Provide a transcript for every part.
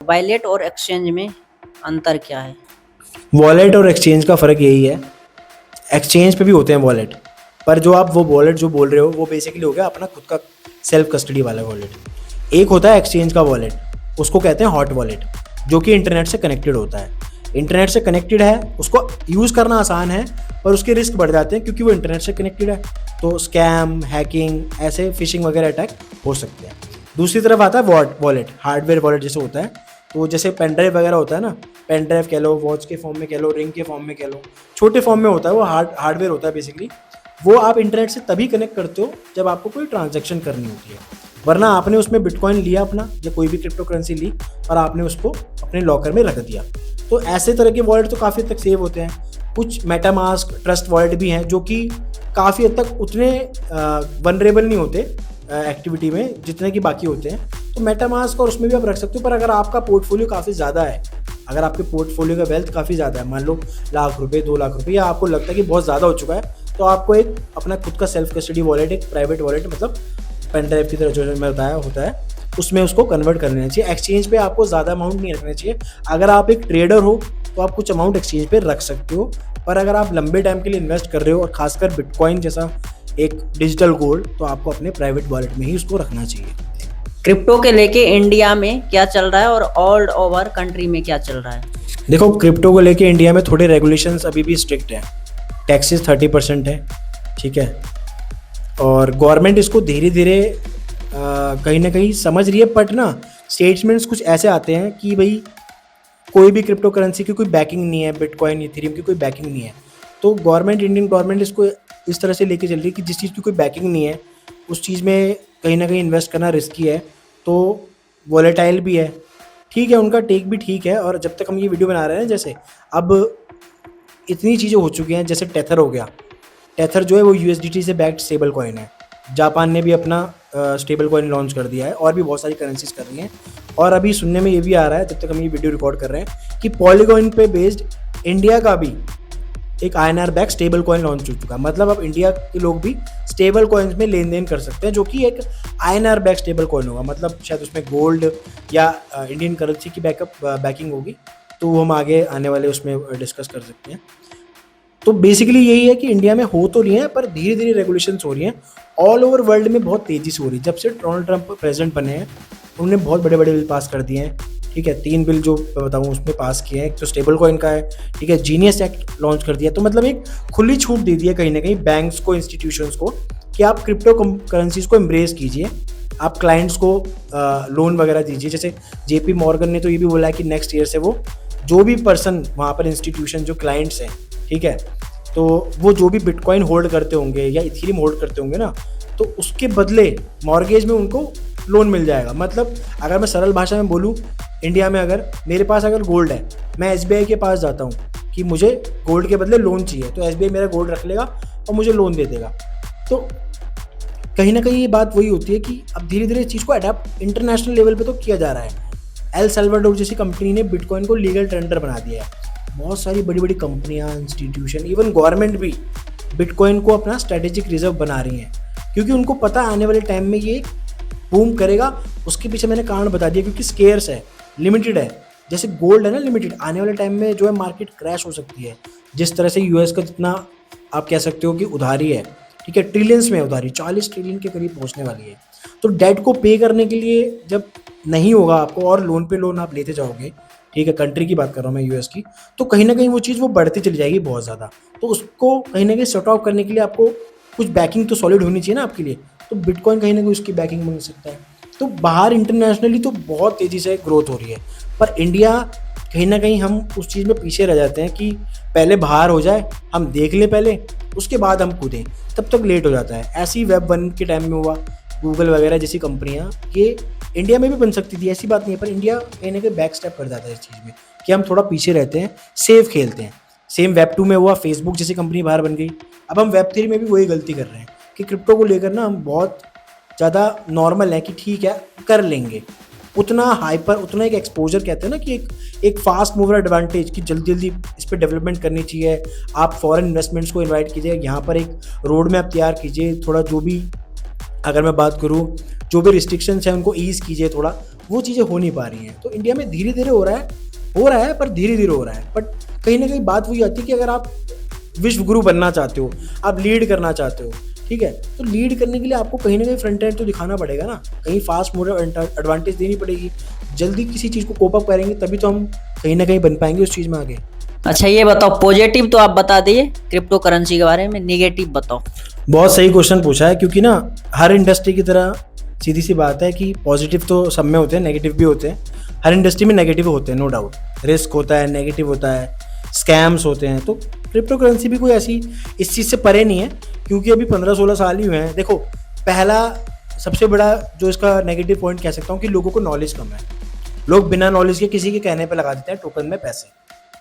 Wallet और exchange में अंतर क्या है? वॉलेट और एक्सचेंज का फ़र्क यही है, एक्सचेंज पे भी होते हैं वॉलेट, पर जो आप वो वॉलेट जो बोल रहे हो वो बेसिकली हो गया अपना खुद का सेल्फ कस्टडी वाला वॉलेट। एक होता है एक्सचेंज का वॉलेट, उसको कहते हैं हॉट वॉलेट, जो कि इंटरनेट से कनेक्टेड होता है। इंटरनेट से कनेक्टेड है, उसको यूज़ करना आसान है, पर उसके रिस्क बढ़ जाते हैं क्योंकि वो इंटरनेट से कनेक्टेड है, तो स्कैम, हैकिंग, ऐसे फिशिंग वगैरह अटैक हो सकते हैं। दूसरी तरफ आता है वॉलेट, हार्डवेयर वॉलेट जैसे होता है, तो जैसे पेन ड्राइव वगैरह होता है ना, पेन ड्राइव कह लो, वॉच के फॉर्म में कह लो, रिंग के फॉर्म में कह लो, छोटे फॉर्म में होता है, वो हार्डवेयर होता है बेसिकली। वो आप इंटरनेट से तभी कनेक्ट करते हो जब आपको कोई ट्रांजैक्शन करनी होती है, वरना आपने उसमें बिटकॉइन लिया अपना या कोई भी क्रिप्टो करेंसी ली और आपने उसको अपने लॉकर में रख दिया। तो ऐसे तरह के वॉलेट तो काफ़ी हद तक सेव होते हैं। कुछ मेटामास्क ट्रस्ट वॉलेट भी हैं जो कि काफ़ी हद तक उतने वनरेबल नहीं होते एक्टिविटी में जितने कि बाकी होते हैं, तो मेटामास्क और उसमें भी आप रख सकते हो। पर अगर आपका पोर्टफोलियो काफ़ी ज़्यादा है, अगर आपके पोर्टफोलियो का वेल्थ काफ़ी ज़्यादा है, मान लो लाख रुपए, 2 लाख रुपए, या आपको लगता है कि बहुत ज़्यादा हो चुका है, तो आपको एक अपना खुद का सेल्फ कस्टडी वॉलेट, एक प्राइवेट वॉलेट, मतलब पेन ड्राइव की तरह जो मैं बताया होता है, उसमें उसको कन्वर्ट कर लेना चाहिए। एक्सचेंज पे आपको ज़्यादा अमाउंट नहीं रखना चाहिए। अगर आप एक ट्रेडर हो तो आप कुछ अमाउंट एक्सचेंज पे रख सकते हो, पर अगर आप लंबे टाइम के लिए इन्वेस्ट कर रहे हो और खासकर बिटकॉइन जैसा एक डिजिटल गोल्ड, तो आपको अपने प्राइवेट वॉलेट में ही उसको रखना चाहिए। क्रिप्टो के लेके इंडिया में क्या चल रहा है और ऑल ओवर कंट्री में क्या चल रहा है? देखो, क्रिप्टो को लेके इंडिया में थोड़े रेगुलेशंस अभी भी स्ट्रिक्ट हैं। टैक्सेस 30% है, ठीक है, और गवर्नमेंट इसको धीरे धीरे कहीं ना कहीं समझ रही है, बट ना स्टेटमेंट्स कुछ ऐसे आते हैं कि भाई कोई भी क्रिप्टो करेंसी की कोई बैकिंग नहीं है, बिटकॉइन, इथेरियम की कोई बैकिंग नहीं है। तो गवर्नमेंट, इंडियन गवर्नमेंट इसको इस तरह से लेके चल रही है कि जिस चीज़ की कोई बैकिंग नहीं है उस चीज़ में कहीं ना कहीं इन्वेस्ट करना रिस्की है, तो वॉलेटाइल भी है। ठीक है, उनका टेक भी ठीक है। और जब तक हम ये वीडियो बना रहे हैं, जैसे अब इतनी चीज़ें हो चुकी हैं, जैसे टेथर हो गया, टेथर जो है वो यूएसडीटी से बैक्ड स्टेबल कॉइन है। जापान ने भी अपना स्टेबल कॉइन लॉन्च कर दिया है, और भी बहुत सारी करेंसीज कर रही हैं। और अभी सुनने में ये भी आ रहा है, जब तक हम ये वीडियो रिकॉर्ड कर रहे हैं, कि पॉलीगॉइन पे बेस्ड इंडिया का भी एक INR back stable coin launch हो चुका है। मतलब अब इंडिया के लोग भी स्टेबल कॉइन्स में लेन देन कर सकते हैं, जो कि एक INR बैक स्टेबल कॉइन होगा। मतलब शायद उसमें गोल्ड या इंडियन करेंसी की बैकिंग होगी, तो वो हम आगे आने वाले उसमें डिस्कस कर सकते हैं। तो बेसिकली यही है कि इंडिया में हो तो रही है, पर धीरे धीरे रेगुलेशंस हो रही हैं। ऑल ओवर वर्ल्ड में बहुत तेज़ी से हो रही है। जब से डोनाल्ड ट्रंप प्रेसिडेंट बने हैं, उन्होंने बहुत बड़े बड़े बिल पास कर दिए हैं, ठीक है। 3 बिल जो बताऊँ उसमें पास किए हैं। एक तो स्टेबल कॉइन का है, ठीक है, जीनियस एक्ट लॉन्च कर दिया। तो मतलब एक खुली छूट दे दी है कहीं ना कहीं बैंक्स को, इंस्टीट्यूशंस को, कि आप क्रिप्टो करेंसीज को एम्ब्रेस कीजिए, आप क्लाइंट्स को लोन वगैरह दीजिए। जैसे JP मॉर्गन ने तो ये भी बोला है कि नेक्स्ट ईयर से वो जो भी पर्सन वहाँ पर इंस्टीट्यूशन जो क्लाइंट्स हैं, ठीक है, तो वो जो भी बिटकॉइन होल्ड करते होंगे या इथेरियम होल्ड करते होंगे ना, तो उसके बदले मॉर्गेज में उनको लोन मिल जाएगा। मतलब अगर मैं सरल भाषा में बोलूँ, इंडिया में अगर मेरे पास अगर गोल्ड है, मैं SBI के पास जाता हूँ कि मुझे गोल्ड के बदले लोन चाहिए, तो SBI मेरा गोल्ड रख लेगा और मुझे लोन दे देगा। तो कहीं ना कहीं ये बात वही होती है कि अब धीरे धीरे चीज़ को अडेप्ट इंटरनेशनल लेवल पे तो किया जा रहा है। एल सल्वाडोर जैसी कंपनी ने बिटकॉइन को लीगल टेंडर बना दिया है। बहुत सारी बड़ी बड़ी कंपनियां, इंस्टीट्यूशन, इवन गवर्नमेंट भी बिटकॉइन को अपना स्ट्रेटेजिक रिजर्व बना रही हैं, क्योंकि उनको पता आने वाले टाइम में ये बूम करेगा। उसके पीछे मैंने कारण बता दिया, क्योंकि स्केर्स है, लिमिटेड है। जैसे गोल्ड है ना लिमिटेड, आने वाले टाइम में जो है मार्केट क्रैश हो सकती है। जिस तरह से US का जितना आप कह सकते हो कि उधारी है, ठीक है, ट्रिलियंस में उधारी, 40 ट्रिलियन के करीब पहुंचने वाली है। तो डेट को पे करने के लिए जब नहीं होगा आपको, और लोन पे लोन आप लेते जाओगे, ठीक है, कंट्री की बात कर रहा हूँ मैं, US की, तो कहीं ना कहीं वो चीज़ वो बढ़ती चली जाएगी बहुत ज़्यादा। तो उसको कहीं ना कहीं सॉर्ट आउट करने के लिए आपको कुछ बैकिंग तो सॉलिड होनी चाहिए ना आपके लिए। तो बिटकॉइन कहीं ना कहीं उसकी बैकिंग मिल सकता है। तो बाहर इंटरनेशनली तो बहुत तेज़ी से ग्रोथ हो रही है, पर इंडिया कहीं ना कहीं हम उस चीज़ में पीछे रह जाते हैं कि पहले बाहर हो जाए, हम देख लें पहले, उसके बाद हम कूदें, तब तक लेट हो जाता है। ऐसे ही Web1 के टाइम में हुआ, गूगल वगैरह जैसी कंपनियां, ये इंडिया में भी बन सकती थी, ऐसी बात नहीं है, पर इंडिया कहीं ना कहीं बैक स्टेप कर जाता है इस चीज़ में कि हम थोड़ा पीछे रहते हैं, सेफ खेलते हैं। सेम Web2 में हुआ, फेसबुक जैसी कंपनी बाहर बन गई। अब हम Web3 में भी वही गलती कर रहे हैं कि क्रिप्टो को लेकर ना हम बहुत ज़्यादा नॉर्मल है कि ठीक है कर लेंगे, उतना हाइपर, उतना एक एक्सपोजर कहते हैं ना कि एक फास्ट मूवर एडवांटेज कि जल्दी जल्दी इस पर डेवलपमेंट करनी चाहिए। आप फॉरेन इन्वेस्टमेंट्स को इनवाइट कीजिए, यहाँ पर एक रोड मैप तैयार कीजिए, थोड़ा जो भी, अगर मैं बात करूँ, जो भी रिस्ट्रिक्शंस हैं उनको ईज़ कीजिए थोड़ा, वो चीज़ें हो नहीं पा रही हैं। तो इंडिया में धीरे धीरे हो रहा है पर धीरे धीरे हो रहा है। बट कहीं ना कहीं बात वही आती है कि अगर आप विश्व गुरु बनना चाहते हो, आप लीड करना चाहते हो, ठीक है, तो लीड करने के लिए आपको कहीं ना कहीं फ्रंट एंड तो दिखाना पड़ेगा ना, कहीं फास्ट मूवर एडवांटेज देनी पड़ेगी। जल्दी किसी चीज़ को कोप अप करेंगे तभी तो हम कहीं ना कहीं बन पाएंगे उस चीज़ में आगे। अच्छा ये बताओ, पॉजिटिव तो आप बता दिए क्रिप्टो करेंसी के बारे में, नेगेटिव बताओ। बहुत सही क्वेश्चन पूछा है, क्योंकि ना हर इंडस्ट्री की तरह सीधी सी बात है कि पॉजिटिव तो सब में होते हैं, नेगेटिव भी होते हैं। हर इंडस्ट्री में नेगेटिव होते हैं, नो डाउट। रिस्क होता है, नेगेटिव होता है, स्कैम्स होते हैं। तो क्रिप्टो करेंसी भी कोई ऐसी इस चीज़ से परे नहीं है, क्योंकि अभी 15-16 साल ही हुए हैं। देखो, पहला सबसे बड़ा जो इसका नेगेटिव पॉइंट कह सकता हूँ कि लोगों को नॉलेज कम है। लोग बिना नॉलेज के किसी के कहने पे लगा देते हैं टोकन में पैसे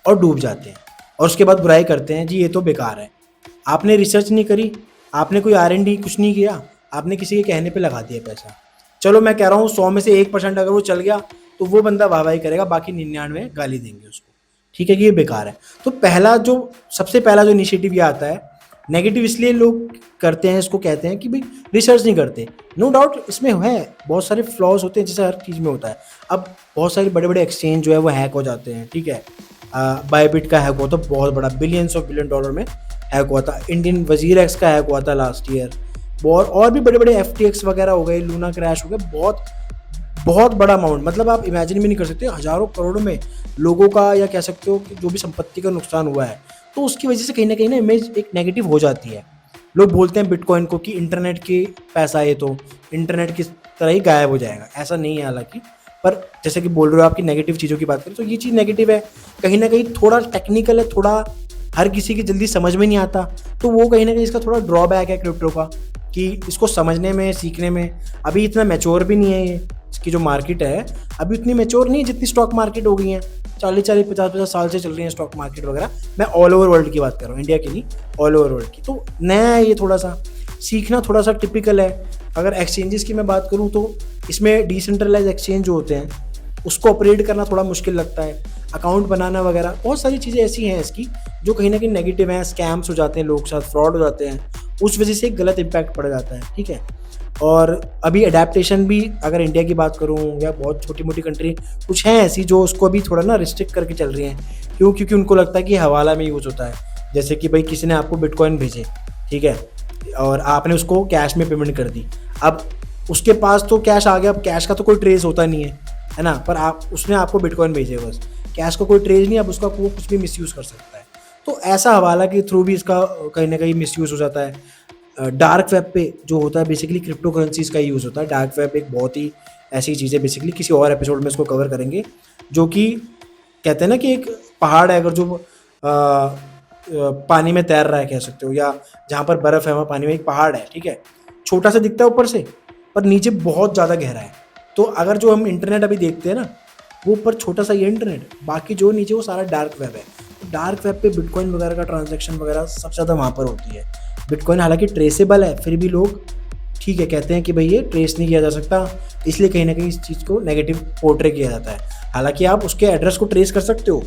और डूब जाते हैं, और उसके बाद बुराई करते हैं, जी ये तो बेकार है। आपने रिसर्च नहीं करी, आपने कोई R&D कुछ नहीं किया, आपने किसी के कहने पे लगा दिया पैसा। चलो मैं कह रहा हूँ 100 में से 1% अगर वो चल गया तो वो बंदा वाहवाही करेगा, बाकी 99 गाली देंगे उसको, ठीक है, कि ये बेकार है। तो सबसे पहला जो इनिशिएटिव ये आता है, नेगेटिव इसलिए लोग करते हैं, इसको कहते हैं कि भाई रिसर्च नहीं करते। नो डाउट इसमें है बहुत सारे फ्लॉज होते हैं, जैसे हर चीज़ में होता है। अब बहुत सारे बड़े बड़े एक्सचेंज जो है वो हैक हो जाते हैं, ठीक है। बायबिट का हैक हुआ था बहुत बड़ा, बिलियंस ऑफ बिलियन डॉलर में हैक हुआ था। इंडियन वजीर एक्स का हैक हुआ था लास्ट ईयर। और भी बड़े बड़े FTX वगैरह हो गए, लूना क्रैश हो गया, बहुत बड़ा अमाउंट, मतलब आप इमेजिन भी नहीं कर सकते, हज़ारों करोड़ों में लोगों का, या कह सकते हो कि जो भी संपत्ति का नुकसान हुआ है। तो उसकी वजह से कहीं ना इमेज एक नेगेटिव हो जाती है। लोग बोलते हैं बिटकॉइन को कि इंटरनेट की पैसा है, तो इंटरनेट की तरह ही गायब हो जाएगा। ऐसा नहीं है हालांकि, पर जैसे कि बोल रहे हो आपकी नेगेटिव चीज़ों की बात करें, तो ये चीज़ नेगेटिव है, कहीं ना कहीं थोड़ा टेक्निकल है, थोड़ा हर किसी की जल्दी समझ में नहीं आता। तो वो कहीं ना कहीं इसका थोड़ा ड्रॉबैक है क्रिप्टो का, कि इसको समझने में, सीखने में अभी इतना मैच्योर भी नहीं है। ये इसकी जो मार्केट है अभी उतनी मैच्योर नहीं है जितनी स्टॉक मार्केट हो गई है। 40-40, 50-50 साल से चल रही है स्टॉक मार्केट वगैरह। मैं ऑल ओवर वर्ल्ड की बात कर रहा हूँ, इंडिया की नहीं, ऑल ओवर वर्ल्ड की। तो नया है ये, थोड़ा सा सीखना थोड़ा सा टिपिकल है। अगर एक्सचेंजेस की मैं बात करूँ तो इसमें डिसेंट्रलाइज एक्सचेंज जो होते हैं उसको ऑपरेट करना थोड़ा मुश्किल लगता है, अकाउंट बनाना वगैरह, बहुत सारी चीज़ें ऐसी हैं इसकी जो कहीं ना कहीं नेगेटिव हैं। स्कैम्स हो जाते हैं, लोग साथ फ्रॉड हो जाते हैं, उस वजह से एक गलत इम्पैक्ट पड़ जाता है, ठीक है। और अभी अडेप्टेशन भी अगर इंडिया की बात करूँ, या बहुत छोटी मोटी कंट्री कुछ हैं ऐसी जो उसको अभी थोड़ा ना रिस्ट्रिक्ट करके चल रही हैं। क्योंकि उनको लगता है कि हवाला में यूज़ होता है। जैसे कि भाई किसी ने आपको बिटकॉइन भेजे, ठीक है, और आपने उसको कैश में पेमेंट कर दी। अब उसके पास तो कैश आ गया, अब कैश का तो कोई ट्रेस होता नहीं है ना, पर उसने आपको बिटकॉइन भेजे, बस कैश का कोई ट्रेस नहीं, अब उसका वो कुछ भी मिसयूज़ कर सकता है। तो ऐसा हवाला के थ्रू भी इसका कहीं ना कहीं मिसयूज़ हो जाता है। डार्क वेब पे जो होता है बेसिकली क्रिप्टो करेंसीज का यूज़ होता है। डार्क वेब एक बहुत ही ऐसी चीज़ है, बेसिकली किसी और एपिसोड में इसको कवर करेंगे, जो कि कहते हैं ना कि एक पहाड़ है अगर जो पानी में तैर रहा है, कह सकते हो, या जहाँ पर बर्फ़ है वहाँ पानी में एक पहाड़ है, ठीक है, छोटा सा दिखता है ऊपर से, पर नीचे बहुत ज़्यादा गहरा है। तो अगर जो हम इंटरनेट अभी देखते हैं ना, वो ऊपर छोटा सा ये इंटरनेट, बाकी जो नीचे वो सारा डार्क वेब है। तो डार्क वेब पे बिटकॉइन वगैरह का ट्रांजैक्शन वगैरह सबसे ज़्यादा वहाँ पर होती है। बिटकॉइन हालांकि ट्रेसेबल है, फिर भी लोग ठीक है कहते हैं कि भाई ये ट्रेस नहीं किया जा सकता, इसलिए कहीं ना कहीं इस चीज़ को नेगेटिव पोर्ट्रे किया जाता है। हालांकि आप उसके एड्रेस को ट्रेस कर सकते हो,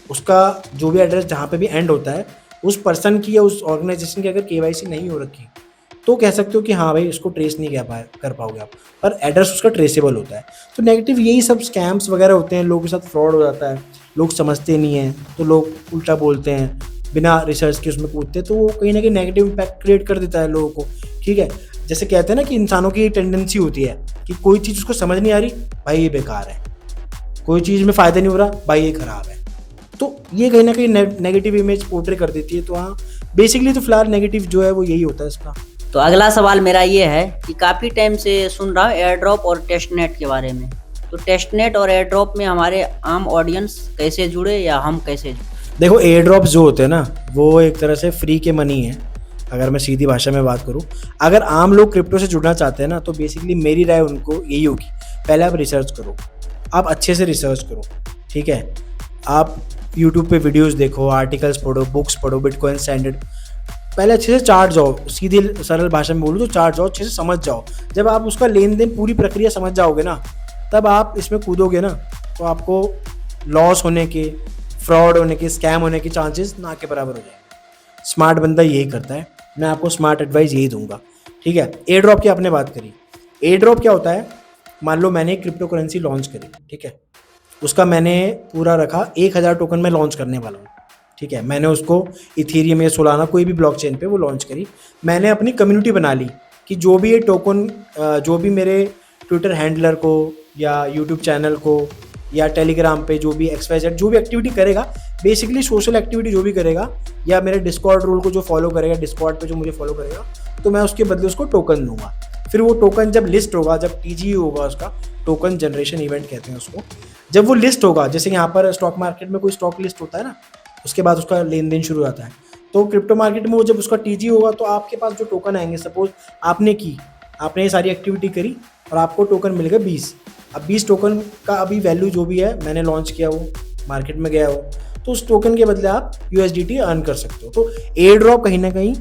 उसका जो भी एड्रेस जहाँ पे भी एंड होता है, उस पर्सन की या उस ऑर्गेनाइजेशन की अगर KYC नहीं हो रखी तो कह सकते हो कि हाँ भाई इसको ट्रेस नहीं कर पाओगे आप, पर एड्रेस उसका ट्रेसेबल होता है। तो नेगेटिव यही सब स्कैम्स वगैरह होते हैं, लोगों के साथ फ्रॉड हो जाता है, लोग समझते नहीं हैं तो लोग उल्टा बोलते हैं, बिना रिसर्च के उसमें कूदते, तो वो कहीं ना कहीं नेगेटिव इम्पैक्ट क्रिएट कर देता है लोगों को, ठीक है। जैसे कहते हैं ना कि इंसानों की टेंडेंसी होती है कि कोई चीज़ उसको समझ नहीं आ रही, भाई ये बेकार है, कोई चीज़ में फ़ायदा नहीं हो रहा, भाई ये ख़राब है। तो ये कहीं ना कहीं नेगेटिव इमेज पोर्ट्रे कर देती है। तो हाँ, बेसिकली तो फिलहाल नेगेटिव जो है वो यही होता है इसका। तो अगला सवाल मेरा ये है कि काफ़ी टाइम से सुन रहा हूँ एयर ड्रॉप और टेस्ट नेट के बारे में। तो टेस्ट नेट और एयर ड्रॉप में हमारे आम ऑडियंस कैसे जुड़े, या हम कैसे जुड़े? देखो, एयर ड्रॉप्स जो होते हैं ना, वो एक तरह से फ्री के मनी है, अगर मैं सीधी भाषा में बात करूँ। अगर आम लोग क्रिप्टो से जुड़ना चाहते हैं ना, तो बेसिकली मेरी राय उनको यही होगी, पहले आप रिसर्च करो, आप अच्छे से रिसर्च करो, ठीक है। आप यूट्यूब पे वीडियोस देखो, आर्टिकल्स पढ़ो, बुक्स पढ़ो, बिटकॉइन स्टैंडर्ड, पहले अच्छे से चार्ट जाओ, सीधी सरल भाषा में बोलूँ तो चार्ट जाओ, अच्छे से समझ जाओ। जब आप उसका लेन देन पूरी प्रक्रिया समझ जाओगे ना, तब आप इसमें कूदोगे ना, तो आपको लॉस होने के, फ्रॉड होने के, स्कैम होने के चांसेस ना के बराबर हो जाएंगे। स्मार्ट बंदा यही करता है, मैं आपको स्मार्ट एडवाइस यही दूंगा, ठीक है। एयर ड्रॉप की आपने बात करी, एयर ड्रॉप क्या होता है, मान लो मैंने क्रिप्टो करेंसी लॉन्च करी, ठीक है, उसका मैंने पूरा रखा 1000 टोकन में लॉन्च करने वाला हूँ, ठीक है, मैंने उसको इथेरियम या सोलाना कोई भी ब्लॉकचेन पे वो लॉन्च करी। मैंने अपनी कम्युनिटी बना ली कि जो भी ये टोकन जो भी मेरे ट्विटर हैंडलर को या यूट्यूब चैनल को या टेलीग्राम पे जो भी XYZ जो भी एक्टिविटी करेगा, बेसिकली सोशल एक्टिविटी जो भी करेगा, या मेरे डिस्कॉर्ड रूल को जो फॉलो करेगा, डिस्कॉर्ड पे जो मुझे फॉलो करेगा, तो मैं उसके बदले उसको टोकन दूंगा। फिर वो टोकन जब लिस्ट होगा, जब TGE होगा, उसका टोकन जनरेशन इवेंट कहते हैं उसको, जब वो लिस्ट होगा, जैसे यहाँ पर स्टॉक मार्केट में कोई स्टॉक लिस्ट होता है ना, उसके बाद उसका लेन देन शुरू होता है, तो क्रिप्टो मार्केट में वो जब उसका TGE होगा तो आपके पास जो टोकन आएंगे, सपोज आपने ये सारी एक्टिविटी करी और आपको टोकन मिल गए 20। अब 20 टोकन का अभी वैल्यू जो भी है, मैंने लॉन्च किया वो मार्केट में गया हो, तो उस टोकन के बदले आप USDT अर्न कर सकते हो। तो एयर ड्रॉप कहीं ना कहीं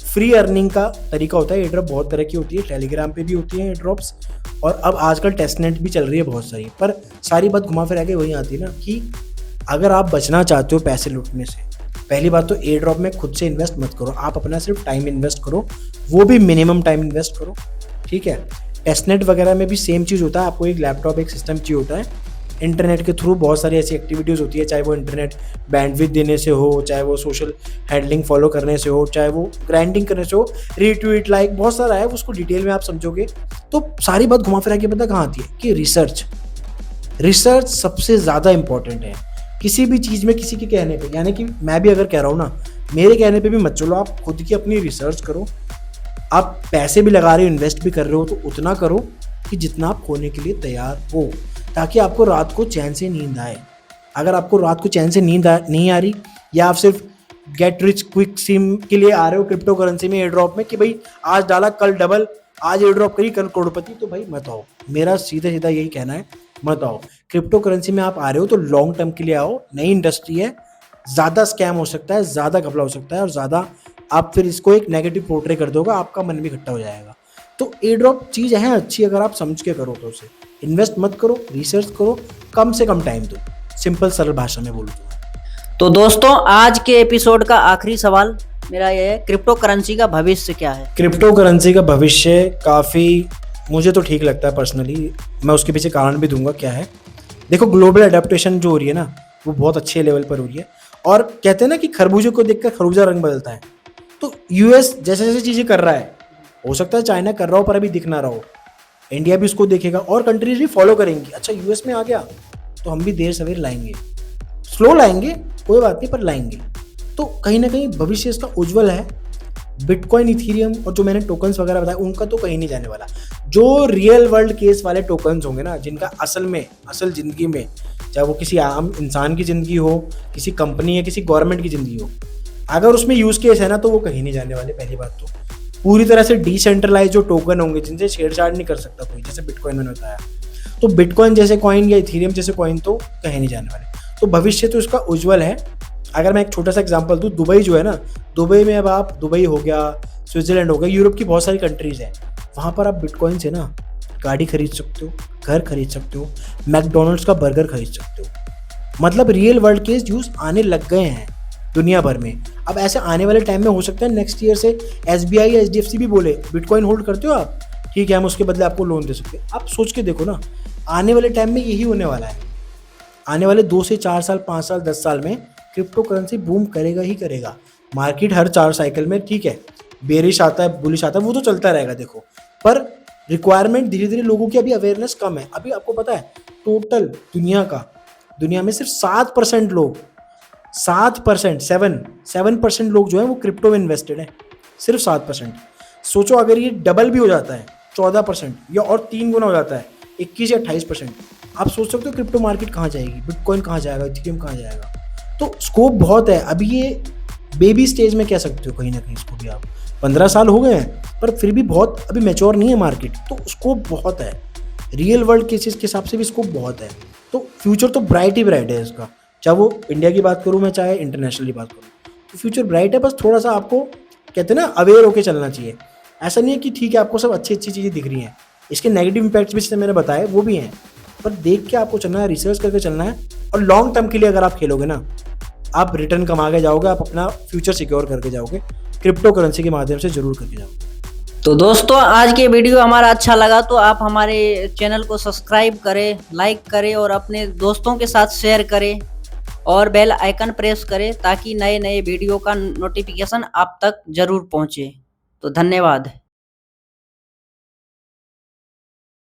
फ्री अर्निंग का तरीका होता है। एयर ड्रॉप बहुत तरह की होती है, टेलीग्राम पे भी होती है एयर ड्रॉप्स, और अब आजकल टेस्टनेट भी चल रही है बहुत सारी। पर सारी बात घुमा फिरा के वही आती है ना कि अगर आप बचना चाहते हो पैसे लूटने से, पहली बात तो एयर ड्रॉप में खुद से इन्वेस्ट मत करो, आप अपना सिर्फ टाइम इन्वेस्ट करो, वो भी मिनिमम टाइम इन्वेस्ट करो, ठीक है। टेस्टनेट वगैरह में भी सेम चीज़ होता है, आपको एक लैपटॉप एक सिस्टम चाहिए होता है, इंटरनेट के थ्रू बहुत सारी ऐसी एक्टिविटीज़ होती है, चाहे वो इंटरनेट बैंडविड्थ देने से हो, चाहे वो सोशल हैंडलिंग फॉलो करने से हो, चाहे वो ग्राइंडिंग करने से हो, रीट्वीट लाइक बहुत सारा है, उसको डिटेल में आप समझोगे तो सारी बात घुमा फिरा के पता कहाँ आती है कि रिसर्च सबसे ज़्यादा इंपॉर्टेंट है किसी भी चीज़ में, किसी के कहने पे। यानी कि मैं भी अगर कह रहा हूँ ना, मेरे कहने पे भी मत चलो, आप खुद की अपनी रिसर्च करो। आप पैसे भी लगा रहे हो, इन्वेस्ट भी कर रहे हो, तो उतना करो कि जितना आप खोने के लिए तैयार हो, ताकि आपको रात को चैन से नींद आए। अगर आपको रात को चैन से नींद नहीं आ रही, या आप सिर्फ गेट रिच क्विक सिम के लिए आ रहे हो क्रिप्टो करेंसी में एयर ड्रॉप में कि भाई आज डाला कल डबल, आज एयर ड्रॉप करी कल करोड़पति, तो भाई मत आओ। मेरा सीधा सीधा यही कहना है, मत आओ। क्रिप्टो करेंसी में आप आ रहे हो तो लॉन्ग टर्म के लिए आओ, नई इंडस्ट्री है, ज़्यादा स्कैम हो सकता है, ज़्यादा घपला हो सकता है, और ज़्यादा आप फिर इसको एक नेगेटिव पोर्ट्रे कर दोगे, आपका मन भी खट्टा हो जाएगा। तो एयर ड्रॉप चीज़ है अच्छी, अगर आप समझ के करो तो उसे इन्वेस्ट मत करो, रिसर्च करो, कम से कम टाइम दो, सिंपल सरल भाषा में बोलूँ तो दोस्तों, आज के एपिसोड का आखिरी सवाल मेरा ये है, क्रिप्टो करेंसी का भविष्य क्या है? क्रिप्टो करेंसी का भविष्य काफ़ी मुझे तो ठीक लगता है पर्सनली, मैं उसके पीछे कारण भी दूंगा क्या है। देखो, ग्लोबल अडेप्टेशन जो हो रही है ना, वो बहुत अच्छे लेवल पर हो रही है, और कहते हैं ना कि खरबूजे को देखकर खरबूजा रंग बदलता है। तो US जैसे जैसे चीज़ें कर रहा है, हो सकता है चाइना कर रहा हो पर अभी दिख ना रहा हो, इंडिया भी उसको देखेगा और कंट्रीज भी फॉलो करेंगी। अच्छा, US में आ गया तो हम भी देर सवेर लाएंगे, स्लो लाएंगे कोई बात नहीं, पर लाएंगे। तो कहीं ना कहीं भविष्य इसका उज्जवल है। बिटकॉइन, इथेरियम और जो मैंने टोकन्स वगैरह बताया, उनका तो कहीं नहीं जाने वाला। जो रियल वर्ल्ड केस वाले टोकन्स होंगे ना, जिनका असल ज़िंदगी में, चाहे वो किसी आम इंसान की ज़िंदगी हो, किसी कंपनी या किसी गवर्नमेंट की ज़िंदगी हो, अगर उसमें यूज़ केस है ना, तो वो कहीं नहीं जाने वाले। पहली बात तो पूरी तरह से डिसेंट्रलाइज जो टोकन होंगे, जिनसे छेड़छाड़ नहीं कर सकता कोई, जैसे बिटकॉइन मैंने बताया, तो बिटकॉइन जैसे कॉइन या इथेरियम जैसे कॉइन तो कहीं नहीं जाने वाले। तो भविष्य तो इसका उज्जवल है। अगर मैं एक छोटा सा एग्जांपल दूँ, दुबई जो है ना, दुबई में अब आप, दुबई हो गया, स्विट्जरलैंड हो गया, यूरोप की बहुत सारी कंट्रीज़ हैं, वहाँ पर आप बिटकॉइन से ना गाड़ी खरीद सकते हो, घर खरीद सकते हो, मैकडोनल्ड्स का बर्गर खरीद सकते हो। मतलब रियल वर्ल्ड केस यूज़ आने लग गए हैं दुनिया भर में। अब ऐसे आने वाले टाइम में हो सकता है नेक्स्ट ईयर से SBI या HDFC भी बोले, बिटकॉइन होल्ड करते हो आप, ठीक है, हम उसके बदले आपको लोन दे सकते हैं। आप सोच के देखो ना, आने वाले टाइम में यही होने वाला है। आने वाले 2 से 4 साल, 5 साल, 10 साल में क्रिप्टो करेंसी बूम करेगा ही करेगा। मार्केट हर 4 साइकिल में, ठीक है, बेरिश आता है, बुलिश आता है, वो तो चलता रहेगा देखो, पर रिक्वायरमेंट धीरे धीरे, लोगों की अभी अवेयरनेस कम है। अभी आपको पता है, टोटल दुनिया में सिर्फ 7% लोग, 7% लोग जो है वो क्रिप्टो में इन्वेस्टेड है, सिर्फ 7%। सोचो अगर ये डबल भी हो जाता है, 14%, या और 3 गुना हो जाता है, 21 या 28%, आप सोच सकते हो क्रिप्टो मार्केट कहाँ जाएगी, बिटकॉइन कहाँ जाएगा, इथेरियम कहाँ जाएगा। तो स्कोप बहुत है। अभी ये बेबी स्टेज में कह सकते हो कहीं ना कहीं इसको भी आप, 15 साल हो गए हैं, पर फिर भी बहुत अभी मैच्योर नहीं है मार्केट, तो स्कोप बहुत है। रियल वर्ल्ड केसेस के हिसाब से भी स्कोप बहुत है। तो फ्यूचर तो ब्राइट ही ब्राइट है इसका, चाहे वो इंडिया की बात करूँ मैं, चाहे इंटरनेशनली बात करूँ, तो फ्यूचर ब्राइट है। बस थोड़ा सा आपको, कहते हैं ना, अवेयर होकर चलना चाहिए। ऐसा नहीं है कि ठीक है आपको सब अच्छी चीज़ें दिख रही हैं, इसके नेगेटिव इम्पैक्ट्स भी जैसे मैंने बताए वो भी हैं, पर देख के आपको चलना है, रिसर्च करके चलना है, और लॉन्ग टर्म के लिए अगर आप खेलोगे ना, आप रिटर्न कमा के जाओगे, आप अपना फ्यूचर सिक्योर करके जाओगे, क्रिप्टो करेंसी के माध्यम से जरूर करके जाओगे। तो दोस्तों आज के वीडियो हमारा अच्छा लगा तो आप हमारे चैनल को सब्सक्राइब करें, लाइक करें और अपने दोस्तों के साथ शेयर करें और बेल आइकन प्रेस करें ताकि नए नए वीडियो का नोटिफिकेशन आप तक जरूर पहुंचे। तो धन्यवाद।